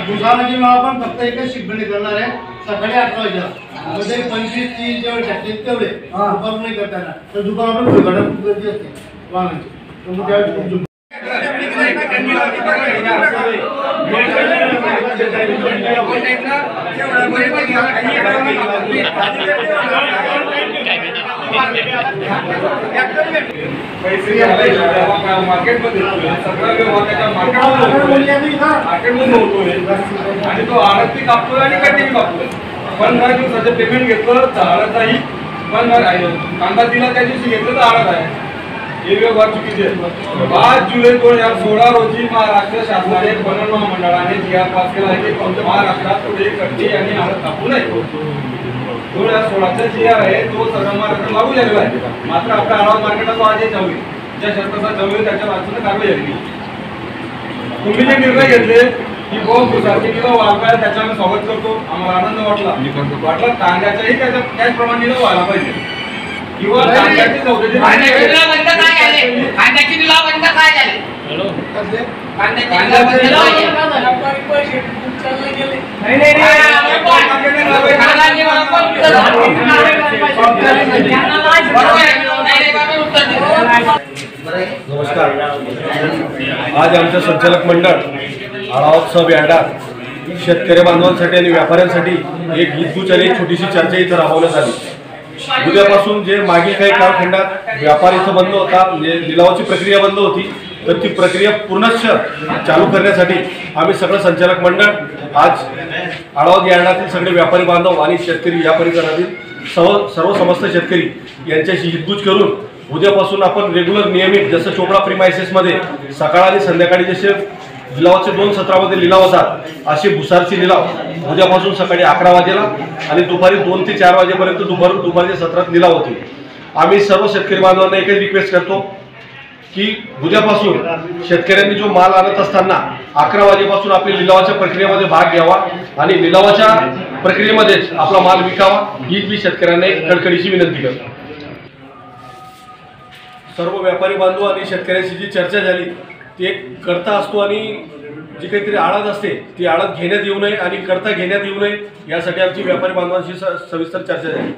दुकानाची नाव आपण फक्त एकच शिकवणी करणार आहे सकाळी 8 वाजता मध्ये 25-30 जेवढे टाकतील तेवढे दुपार नाही करताना तर दुपार आपण घडण गरजेचे असते वाहनांची तर मग त्यावेळेस आणि तो आडती कापतोय आणि कंटिन्यू कापतोय 15 दिवसाचं पेमेंट घेतलं तर आडत आहे 15 कांदा दिला त्या दिवशी घेतलं तर आडत आहे हे व्यवहार चुकीचे आहे। 5 जुलै 2016 रोजी महाराष्ट्र शासनाने पणन महामंडळाने जी.आर. पास केला आहे की महाराष्ट्रात पुढे कट्टी आणि आडत कापू नये। 2016चा जी.आर. आहे तो सर्व महाराष्ट्रात लागू झालेला आहे मात्र आपल्या आळाव मार्केटात तो आजही चालू आहे ज्या शस्त्राचा चालू आहे त्याच्या बाजूने कारवाई झाली। तुम्ही जे निर्णय घेतले की बहुत दुचाकी निलाव व्हायला त्याचा आम्ही स्वागत करतो आम्हाला आनंद वाटला कांद्याचाही त्याचप्रमाणे निलाव व्हायला पाहिजे किंवा कांद्याची चौकशी कांद्याची निलाव बंद काय झाले नमस्कार। आज आमचं संचालक मंडळ आढावा सब यार्डा शेतकरी बांधवांसाठी आणि व्यापाऱ्यांसाठी एक हितगुज आणि छोटीशी चर्चा इथं राबवण्यात आली। उद्यापासून जे मागील काही कालखंडात व्यापार इथं बंद होता म्हणजे लिलावाची प्रक्रिया बंद होती तर ती प्रक्रिया पुनश्च चालू करण्यासाठी आम्ही सगळं संचालक मंडळ आज आढावा यार्डातील सगळे व्यापारी बांधव आणि शेतकरी या परिसरातील सर्व समस्त शेतकरी यांच्याशी हितगुज करून उद्यापासून आपण रेग्युलर नियमित जसं चोपडा प्रीमायसेसमध्ये सकाळ आणि संध्याकाळी जसे लिलावाचे 2 सत्रामध्ये लिलाव होतात असे भुसारचे लिलाव उद्यापासून सकाळी 11 वाजेला आणि दुपारी 2 ते 4 वाजेपर्यंत दुपारच्या सत्रात लिलाव होतील। आम्ही सर्व शेतकरी बांधवांना एकच रिक्वेस्ट करतो की उद्यापासून शेतकऱ्यांनी जो माल आणत असताना 11 वाजेपासून आपल्या लिलावाच्या प्रक्रियेमध्ये भाग घ्यावा आणि लिलावाच्या प्रक्रियेमध्येच आपला माल विकावा हीच मी शेतकऱ्यांना एक कळकळीची विनंती करतो। सर्व व्यापारी बांधव आणि शेतकऱ्यांशी जी चर्चा झाली ती एक करता असतो आणि जी काहीतरी आळत असते ती आळत घेण्यात येऊ नये आणि करता घेण्यात येऊ नये यासाठी आमची व्यापारी बांधवांशी सविस्तर चर्चा झाली।